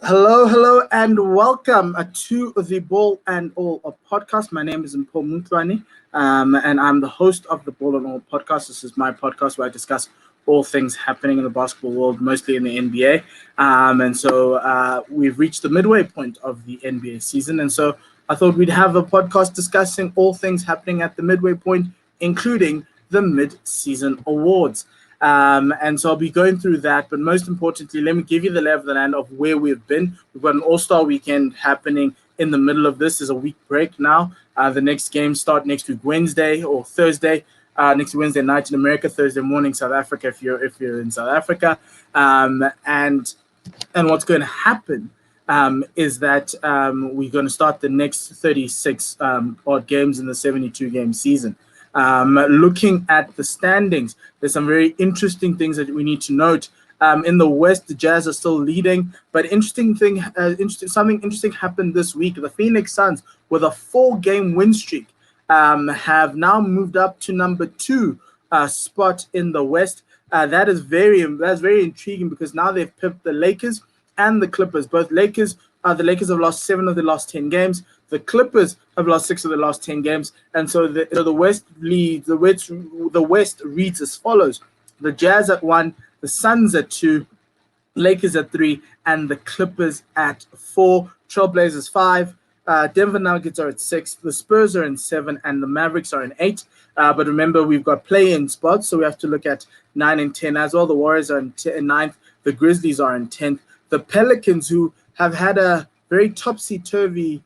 Hello, and welcome to the Ball and All podcast. My name is Paul Mutlani, and I'm the host of the Ball and All podcast. This is my podcast where I discuss all things happening in the basketball world, mostly in the NBA. And so we've reached the midway point of the NBA season, and so I thought we'd have a podcast discussing all things happening at the midway point, including the mid-season awards. And so I'll be going through that. But most importantly, let me give you the lay of the land of where we've been. We've got an All-Star weekend happening in the middle of this. There's a week break now. The next games start next week, Wednesday or Thursday. Next Wednesday night in America, Thursday morning South Africa if you're in South Africa. And what's going to happen is that we're going to start the next 36 odd games in the 72-game season. Looking at the standings, there's some very interesting things that we need to note. In the West, the Jazz are still leading, but something interesting happened this week. The Phoenix Suns, with a 4-game win streak, have now moved up to number 2 spot in the West. That's very intriguing because now they've pipped the Lakers and the Clippers. The Lakers have lost 7 of the last 10 games. The Clippers have lost 6 of the last 10 games, and so the West leads. The West reads as follows: the Jazz at 1, the Suns at 2, Lakers at 3, and the Clippers at 4. Trailblazers 5. Denver Nuggets are at 6. The Spurs are in 7, and the Mavericks are in 8. But remember, we've got play-in spots, so we have to look at 9 and 10 as well. The Warriors are in 9th. The Grizzlies are in 10th. The Pelicans, who have had a very topsy-turvy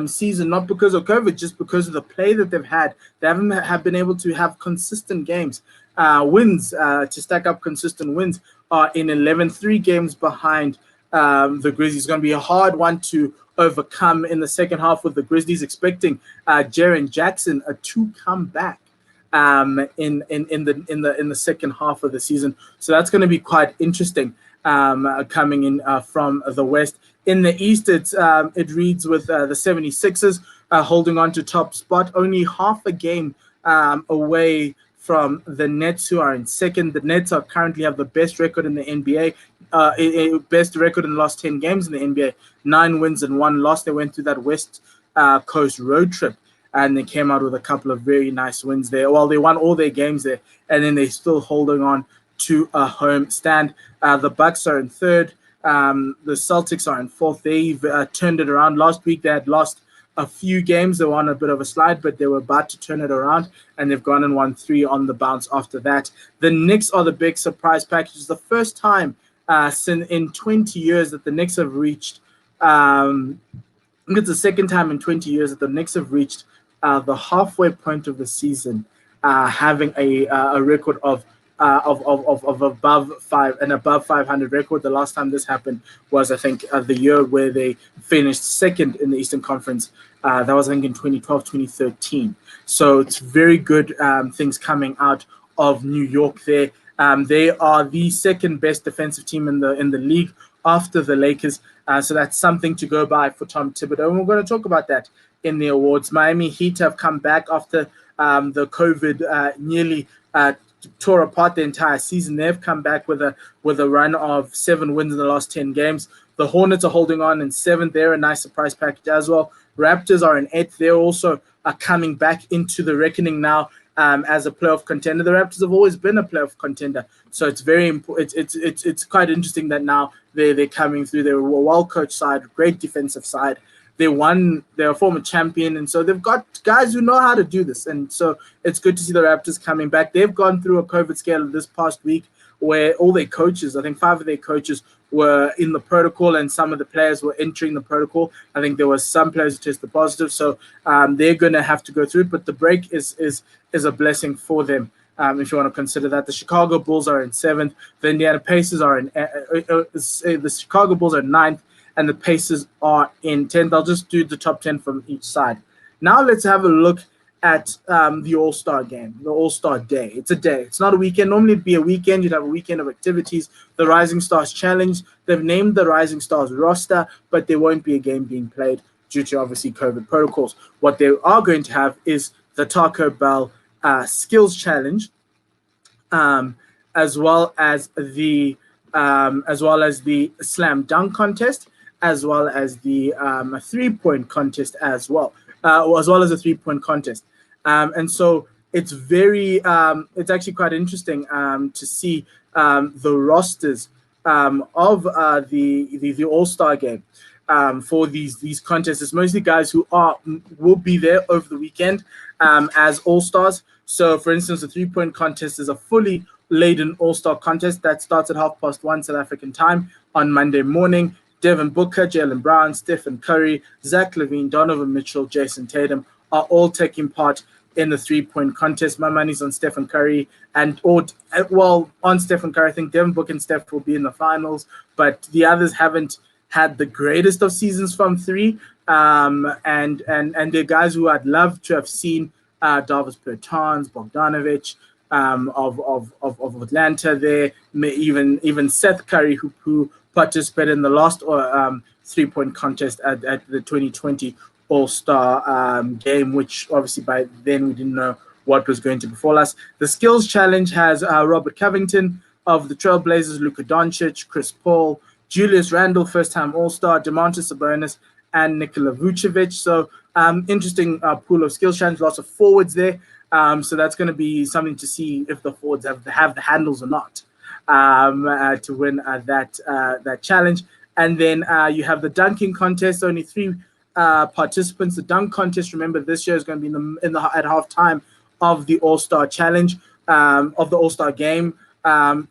season, not because of COVID, just because of the play that they've had. They haven't been able to have consistent wins, to stack up consistent wins, are in 11th, 3 games behind the Grizzlies. It's going to be a hard one to overcome in the second half, with the Grizzlies expecting Jaren Jackson to come back in the second half of the season. So that's going to be quite interesting coming in from the West. In the East, it reads with the 76ers holding on to top spot, only half a game away from the Nets, who are in second. The Nets currently have the best record in the NBA, best record in the last 10 games in the NBA, 9 wins and 1 loss. They went through that West Coast road trip, and they came out with a couple of very nice wins there. Well, they won all their games there, and then they're still holding on to a home stand. The Bucks are in third. The Celtics are in fourth. They've turned it around. Last week, they had lost a few games. They were on a bit of a slide, but they were about to turn it around, and they've gone and won 3 on the bounce after that. The Knicks are the big surprise package. It's the first time in 20 years that the Knicks have reached I think it's the second time in 20 years that the Knicks have reached the halfway point of the season, having a record of above 500 record. The last time this happened was, I think, the year where they finished second in the Eastern Conference. That was, I think, in 2012, 2013. So it's very good things coming out of New York there. They are the second best defensive team in the league after the Lakers. So that's something to go by for Tom Thibodeau. And we're going to talk about that in the awards. Miami Heat have come back after the COVID nearly tore apart the entire season. They've come back with a run of 7 wins in the last 10 games. The Hornets are holding on in 7th. They're a nice surprise package as well. Raptors are in 8th. They're also coming back into the reckoning now as a playoff contender. The Raptors have always been a playoff contender, so it's very important. It's quite interesting that now they're coming through. They're a well-coached side, great defensive side. They're a former champion, and so they've got guys who know how to do this. And so it's good to see the Raptors coming back. They've gone through a COVID scale this past week where all their coaches, I think 5 of their coaches, were in the protocol, and some of the players were entering the protocol. I think there were some players who tested positive, so they're going to have to go through it. But the break is a blessing for them. If you want to consider that. The Chicago Bulls are in 7th. The Indiana Pacers are the Chicago Bulls are 9th. And the Pacers are in 10th. I'll just do the top 10 from each side. Now let's have a look at the All-Star game, the All-Star Day. It's a day. It's not a weekend. Normally it'd be a weekend. You'd have a weekend of activities. The Rising Stars Challenge. They've named the Rising Stars roster, but there won't be a game being played due to, obviously, COVID protocols. What they are going to have is the Taco Bell Skills Challenge, as well as the slam dunk contest. as well as the 3-point contest as well as a 3-point contest. And so it's it's actually quite interesting to see the rosters of the All-Star game for these contests. It's mostly guys who will be there over the weekend as All-Stars. So, for instance, the 3-point contest is a fully laden All-Star contest that starts at 1:30 South African time on Monday morning. Devin Booker, Jaylen Brown, Stephen Curry, Zach LaVine, Donovan Mitchell, Jason Tatum are all taking part in the 3-point contest. My money's on Stephen Curry on Stephen Curry. I think Devin Booker and Steph will be in the finals, but the others haven't had the greatest of seasons from three. And they're guys who I'd love to have seen, Davis Bertans, Bogdanovic, of Atlanta there, even Seth Curry, who participated in the last 3-point contest at the 2020 All-Star game, which obviously by then we didn't know what was going to befall us. The skills challenge has Robert Covington of the Trailblazers, Luka Doncic, Chris Paul, Julius Randle, first-time All-Star, Domantas Sabonis, and Nikola Vucevic. So interesting pool of skills challenge, lots of forwards there. So that's going to be something to see if the forwards have the handles or not to win that challenge. And then you have the dunking contest, only 3 participants. The dunk contest, remember, this year is going to be at halftime of the All-Star challenge, of the All-Star game.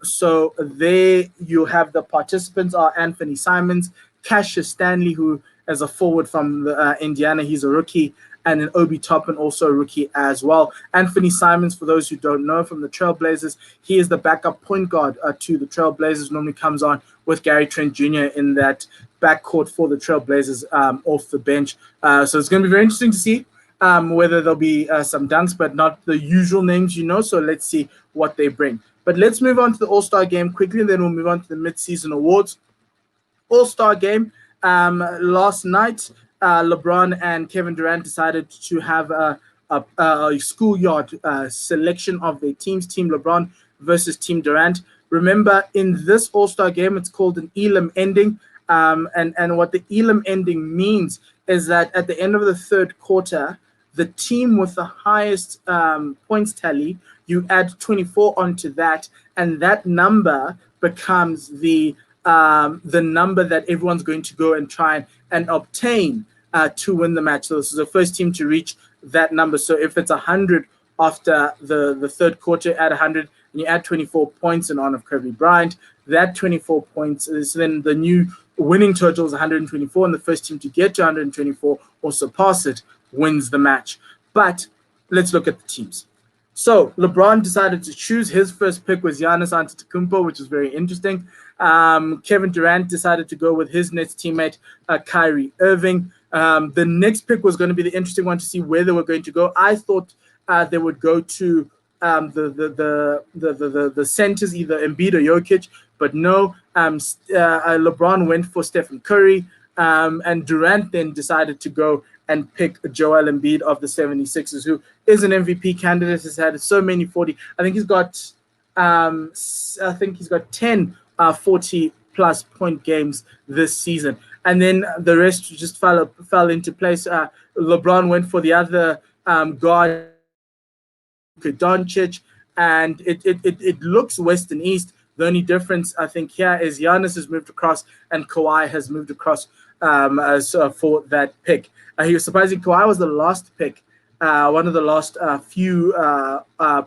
So there you have the participants are Anthony Simons, Cassius Stanley, who is a forward from Indiana. He's a rookie. And then Obi Toppin, also a rookie as well. Anthony Simons, for those who don't know, from the Trailblazers, he is the backup point guard to the Trailblazers. Normally comes on with Gary Trent Jr. in that backcourt for the Trailblazers off the bench. So it's going to be very interesting to see whether there'll be some dunks, but not the usual names, So let's see what they bring. But let's move on to the All-Star game quickly, and then we'll move on to the mid-season awards. All-Star game last night. LeBron and Kevin Durant decided to have a schoolyard selection of their teams, Team LeBron versus Team Durant. Remember, in this All-Star game, it's called an Elam ending. And what the Elam ending means is that at the end of the third quarter, the team with the highest points tally, you add 24 onto that, and that number becomes the number that everyone's going to go and try and obtain to win the match. So this is the first team to reach that number. So if it's 100 after the third quarter, add 100, and you add 24 points in honor of Kobe Bryant, that 24 points is then the new winning total is 124, and the first team to get to 124 or surpass it wins the match. But let's look at the teams. So LeBron decided to choose. His first pick was Giannis Antetokounmpo, which is very interesting. Kevin Durant decided to go with his Nets teammate, Kyrie Irving. The next pick was going to be the interesting one to see where they were going to go. I thought they would go to the centers, either Embiid or Jokic, but no. LeBron went for Stephen Curry, and Durant then decided to go and pick Joel Embiid of the 76ers, who is an MVP candidate, has had so many 40. I think he's got 10 40-plus point games this season. And then the rest just fell into place. LeBron went for the other guard, Doncic, and it looks west and east. The only difference, I think, here is Giannis has moved across and Kawhi has moved across for that pick. He was surprising. Kawhi was the last pick, one of the last few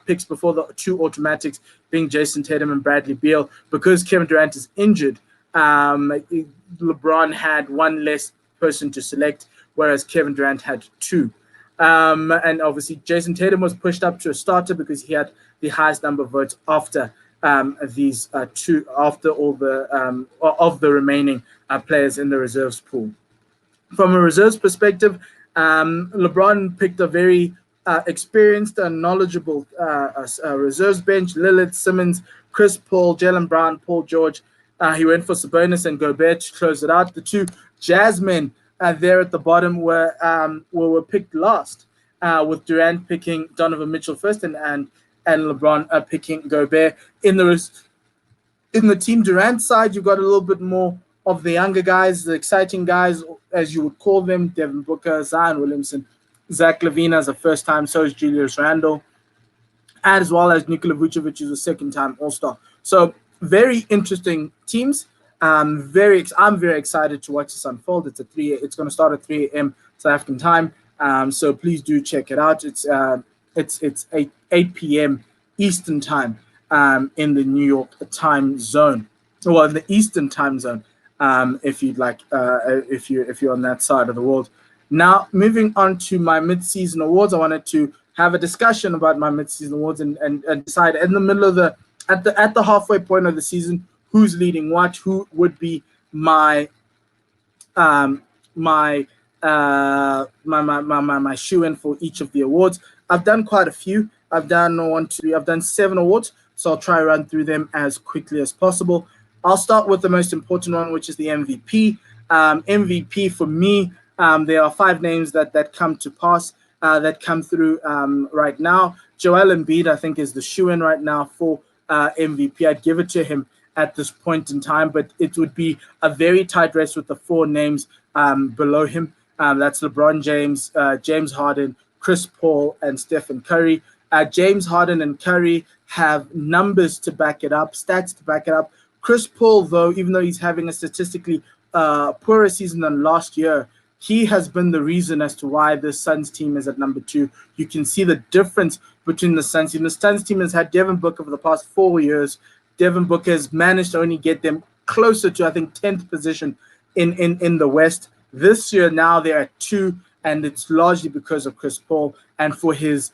picks before the 2 automatics, being Jason Tatum and Bradley Beal. Because Kevin Durant is injured, LeBron had 1 less person to select, whereas Kevin Durant had 2. And obviously, Jason Tatum was pushed up to a starter because he had the highest number of votes after these 2, after all the of the remaining players in the reserves pool. From a reserves perspective, LeBron picked a very experienced and knowledgeable reserves bench: Lillard, Simmons, Chris Paul, Jaylen Brown, Paul George. He went for Sabonis and Gobert to close it out. The 2 Jasmine there at the bottom were picked last, with Durant picking Donovan Mitchell first and LeBron picking Gobert. In the Team Durant side, you've got a little bit more of the younger guys, the exciting guys, as you would call them, Devin Booker, Zion Williamson, Zach LaVine as a first time, so is Julius Randle, as well as Nikola Vucevic is a second-time All-Star. So very interesting teams. I'm very excited to watch this unfold. It's going to start at 3 a.m. South African time. So please do check it out. It's 8 p.m. Eastern time in the New York time zone, or in the Eastern time zone. If you'd like, if you're on that side of the world. Now, moving on to my mid-season awards, I wanted to have a discussion about my mid-season awards and decide in the middle of at the halfway point of the season who's leading what, who would be my my shoe-in for each of the awards. I've done quite a few. I've done 7 awards, so I'll try to run through them as quickly as possible. I'll start with the most important one, which is the MVP. MVP for me, there are 5 names that come to pass, that come through right now. Joel Embiid, I think, is the shoe-in right now for MVP. I'd give it to him at this point in time, but it would be a very tight race with the 4 names below him. That's LeBron James, James Harden, Chris Paul, and Stephen Curry. James Harden and Curry have numbers to back it up, stats to back it up. Chris Paul, though, even though he's having a statistically poorer season than last year, he has been the reason as to why the Suns team is at number 2. You can see the difference between the Suns team. The Suns team has had Devin Booker for the past 4 years. Devin Booker has managed to only get them closer to, I think, 10th position in the West. This year, now they're at 2, and it's largely because of Chris Paul and for his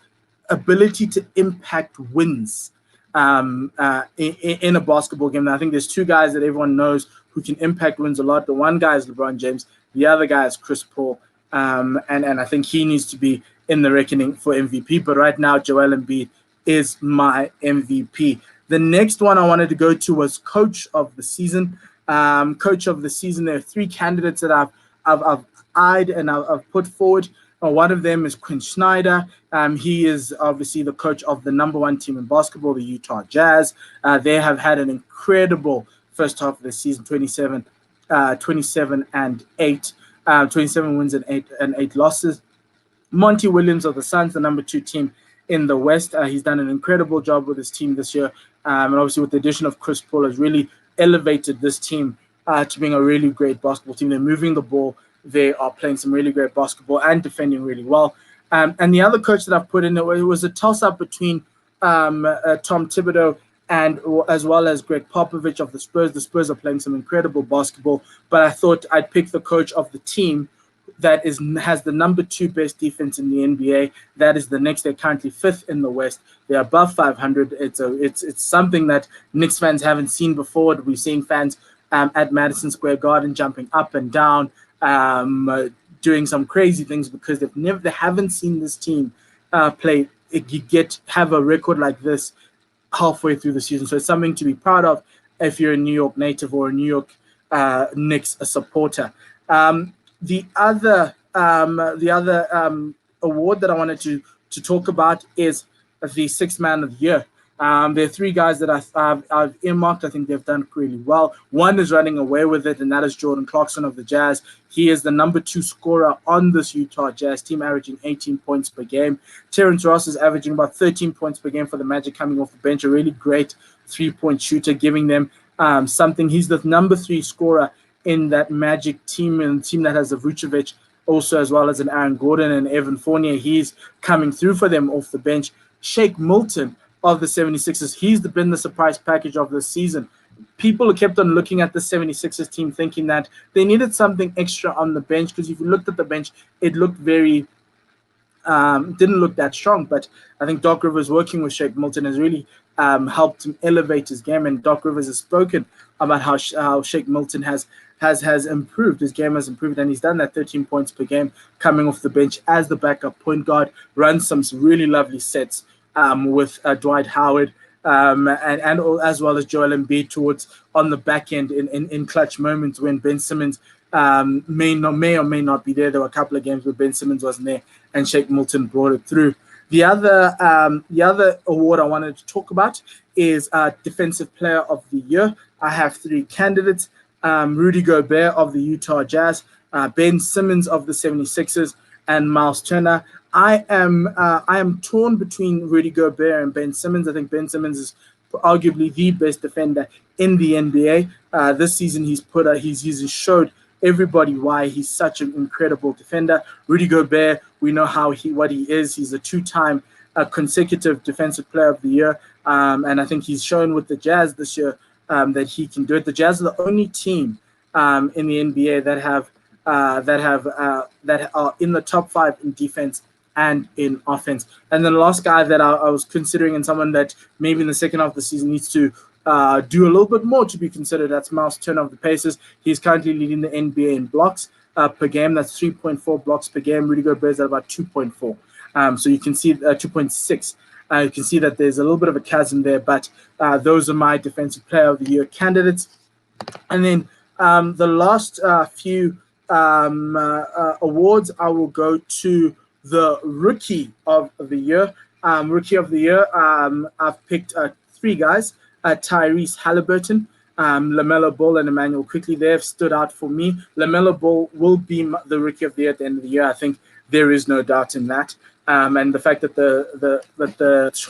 ability to impact wins in a basketball game. I think there's 2 guys that everyone knows who can impact wins a lot. The one guy is LeBron James. The other guy is Chris Paul. And I think he needs to be in the reckoning for MVP. But right now, Joel Embiid is my MVP. The next one I wanted to go to was Coach of the Season. Coach of the Season, there are 3 candidates that I've eyed and I've put forward. One of them is Quinn Snyder. He is obviously the coach of the number 1 team in basketball, the Utah Jazz. They have had an incredible first half of the season, 27 and 8, 27 wins and 8 losses. Monty Williams of the Suns, the number 2 team in the West. He's done an incredible job with his team this year. And obviously with the addition of Chris Paul has really elevated this team to being a really great basketball team. They're moving the ball. They are playing some really great basketball and defending really well. And the other coach that I've put in, it was a toss-up between Tom Thibodeau and as well as Greg Popovich of the Spurs. The Spurs are playing some incredible basketball, but I thought I'd pick the coach of the team that has the number 2 best defense in the NBA. That is the Knicks. They're currently 5th in the West. They're above 500. It's something that Knicks fans haven't seen before. We've seen fans at Madison Square Garden jumping up and down, doing some crazy things because they haven't seen this team play. Have a record like this halfway through the season. So it's something to be proud of if you're a New York native or a New York Knicks supporter. The other award that I wanted to talk about is the 6th Man of the Year. There are 3 guys that I've earmarked. I think they've done really well. One is running away with it, and that is Jordan Clarkson of the Jazz. He is the number 2 scorer on this Utah Jazz team, averaging 18 points per game. Terrence Ross is averaging about 13 points per game for the Magic, coming off the bench. A really great 3-point shooter, giving them something. He's the number 3 scorer in that Magic team, and a team that has a Vucevic also, as well as an Aaron Gordon and Evan Fournier. He's coming through for them off the bench. Shake Milton of the 76ers, he's been the surprise package of this season. People kept on looking at the 76ers team thinking that they needed something extra on the bench, because if you looked at the bench, it looked very didn't look that strong. But I think Doc Rivers working with Shake Milton has really helped him elevate his game, and Doc Rivers has spoken about how Shake Milton has improved. His game has improved, and he's done that 13 points per game coming off the bench as the backup point guard, runs some really lovely sets with Dwight Howard and as well as Joel Embiid towards on the back end in clutch moments when Ben Simmons may or may not be there. There were a couple of games where Ben Simmons wasn't there and Shake Milton brought it through. The other award I wanted to talk about is Defensive Player of the Year. I have 3 candidates. Rudy Gobert of the Utah Jazz, Ben Simmons of the 76ers, and Miles Turner. I am torn between Rudy Gobert and Ben Simmons. I think Ben Simmons is arguably the best defender in the NBA. This season, he's showed everybody why he's such an incredible defender. Rudy Gobert, we know what he is. He's a two-time consecutive Defensive Player of the Year, and I think he's shown with the Jazz this year that he can do it. The Jazz are the only team in the NBA that are in the top 5 in defense and in offense. And then the last guy that I was considering, and someone that maybe in the second half of the season needs to do a little bit more to be considered, that's Miles Turner of the Pacers. He's currently leading the NBA in blocks per game. That's 3.4 blocks per game. Rudy Gobert is at about 2.4. So you can see 2.6. You can see that there's a little bit of a chasm there, but those are my Defensive Player of the Year candidates. And then the last few awards, I will go to the Rookie of the Year. Rookie of the Year, I've picked 3 guys: Tyrese Halliburton, LaMelo Ball, and Emmanuel Quickley. They have stood out for me. LaMelo Ball will be the Rookie of the Year at the end of the year. I think there is no doubt in that. And the fact that the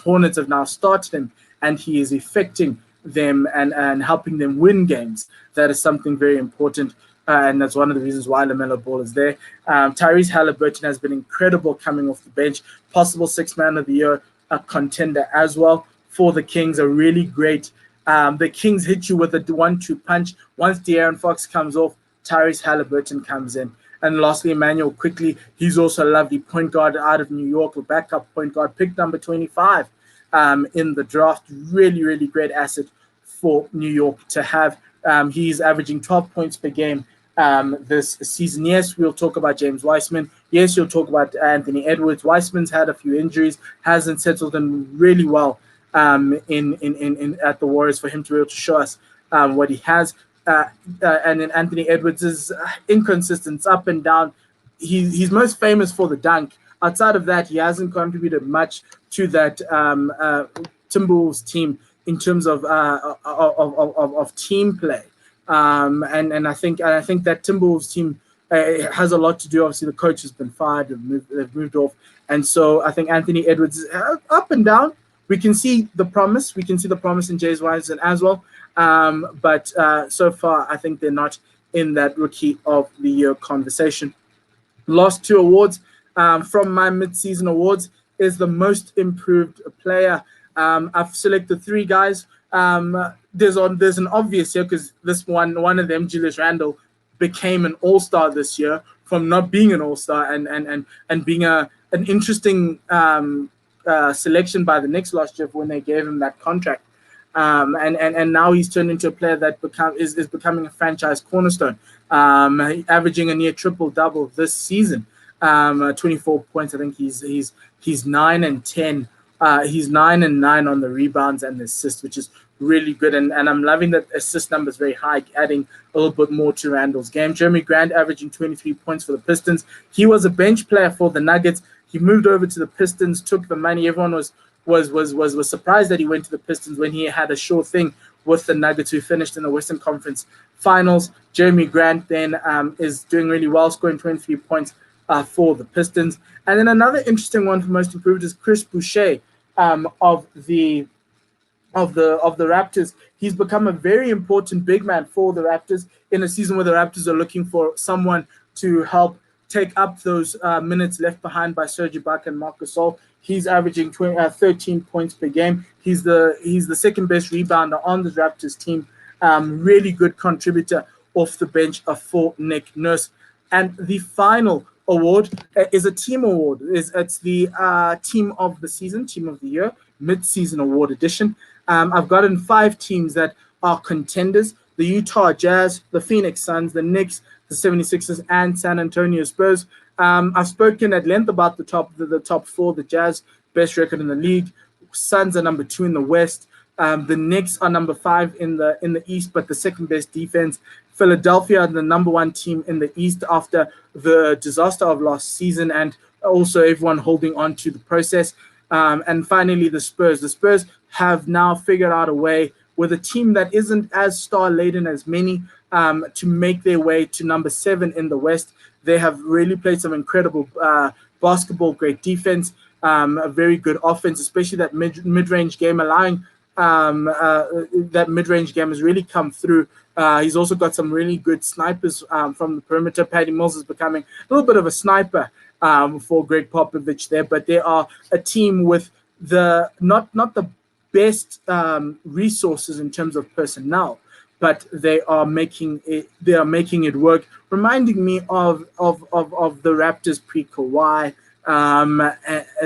Hornets have now started him and he is affecting them and helping them win games, that is something very important. And that's one of the reasons why LaMelo Ball is there. Tyrese Halliburton has been incredible coming off the bench. Possible 6th Man of the Year contender as well for the Kings. A really great. The Kings hit you with a 1-2 punch. Once De'Aaron Fox comes off, Tyrese Halliburton comes in. And lastly, Emmanuel Quickley. He's also a lovely point guard out of New York, a backup point guard, picked number 25 in the draft. Really, really great asset for New York to have. He's averaging 12 points per game this season. Yes, we'll talk about James Wiseman. Yes, you'll talk about Anthony Edwards. Wiseman's had a few injuries, hasn't settled in really well in at the Warriors for him to be able to show us what he has. And then Anthony Edwards is inconsistent, up and down. He's most famous for the dunk. Outside of that, he hasn't contributed much to that Timberwolves team in terms of team play. And I think that Timberwolves team has a lot to do. Obviously, the coach has been fired; they've moved off, and so I think Anthony Edwards is up and down. We can see the promise. We can see the promise in James Wiseman as well. But so far, I think they're not in that Rookie of the Year conversation. Last 2 awards from my mid-season awards is the Most Improved Player. I've selected 3 guys. There's an obvious here because this one of them, Julius Randle, became an All-Star this year from not being an All-Star and being an interesting selection by the Knicks last year when they gave him that contract. And now he's turned into a player that is becoming a franchise cornerstone, averaging a near triple-double this season. 24 points. I think he's 9 and 10. He's 9 and 9 on the rebounds and the assists, which is really good. And I'm loving that assist number is very high, adding a little bit more to Randall's game. Jeremy Grant averaging 23 points for the Pistons. He was a bench player for the Nuggets. He moved over to the Pistons, took the money. Everyone was surprised that he went to the Pistons when he had a sure thing with the Nuggets, who finished in the Western Conference Finals. Jeremy Grant then is doing really well, scoring 23 points for the Pistons. And then another interesting one for Most Improved is Chris Boucher of the Raptors. He's become a very important big man for the Raptors in a season where the Raptors are looking for someone to help take up those minutes left behind by Serge Ibaka and Marc Gasol. He's averaging 13 points per game. He's the second best rebounder on the Raptors team. Really good contributor off the bench for Nick Nurse. And the final award is a team award. It's the Team of the Season, Team of the Year, Mid-Season Award edition. I've gotten 5 teams that are contenders: the Utah Jazz, the Phoenix Suns, the Knicks, the 76ers, and San Antonio Spurs. I've spoken at length about the top 4. The Jazz, best record in the league. Suns are number 2 in the West. The Knicks are number 5 in the East, but the second best defense. Philadelphia are the number 1 team in the East after the disaster of last season, and also everyone holding on to the process. And finally, the Spurs. The Spurs have now figured out a way with a team that isn't as star-laden as many, to make their way to number 7 in the West. They have really played some incredible basketball, great defense, a very good offense, especially that mid-range game, allowing that mid-range game has really come through. He's also got some really good snipers from the perimeter. Patty Mills is becoming a little bit of a sniper for Greg Popovich there, but they are a team with the not the best resources in terms of personnel, but they are making it work, reminding me of the Raptors pre-Kawhi,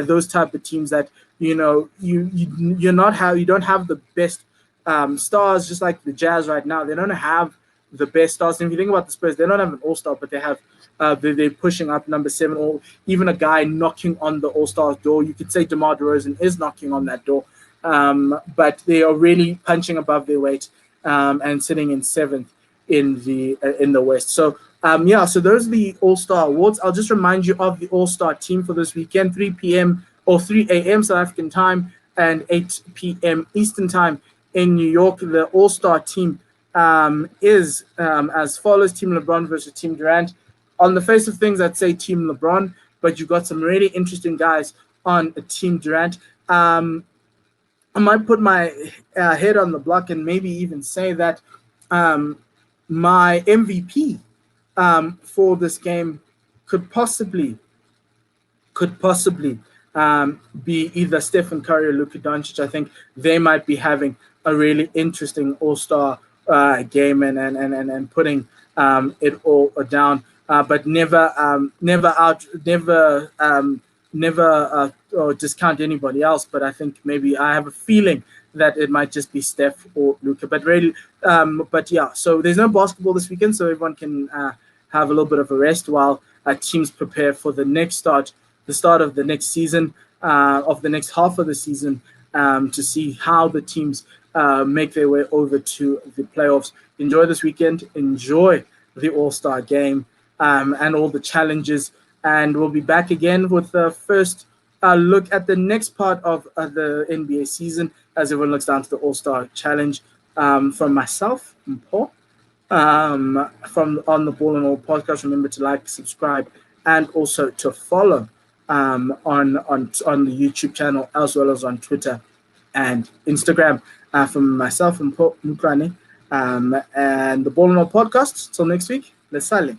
those type of teams that you don't have the best stars, just like the Jazz right now. They don't have the best stars. And if you think about the Spurs, they don't have an all-star, but they have they're pushing up number 7, or even a guy knocking on the all-star door. You could say DeMar DeRozan is knocking on that door, but they are really punching above their weight and sitting in 7th in the West. So so those are the All-Star Awards. I'll just remind you of the All-Star team for this weekend: 3 p.m. or 3 a.m. South African time and 8 p.m. Eastern time in New York. The All-Star team is as follows: Team LeBron versus Team Durant. On the face of things, I'd say Team LeBron, but you've got some really interesting guys on Team Durant. I might put my head on the block and maybe even say that my MVP for this game could possibly be either Stephen Curry or Luka Doncic. I think they might be having a really interesting All-Star game and putting it all down, but never discount anybody else. But I think maybe I have a feeling that it might just be Steph or Luka. But really, so there's no basketball this weekend, so everyone can have a little bit of a rest while teams prepare for the start of the next season, of the next half of the season, to see how the teams make their way over to the playoffs. Enjoy this weekend. Enjoy the All-Star game and all the challenges. And we'll be back again with the first look at the next part of the NBA season as everyone looks down to the All-Star Challenge. From myself and Paul, from On the Ball and All podcast. Remember to like, subscribe, and also to follow on the YouTube channel as well as on Twitter and Instagram. From myself and Paul Mukrani, and the Ball and All podcast. Till next week, let's sale.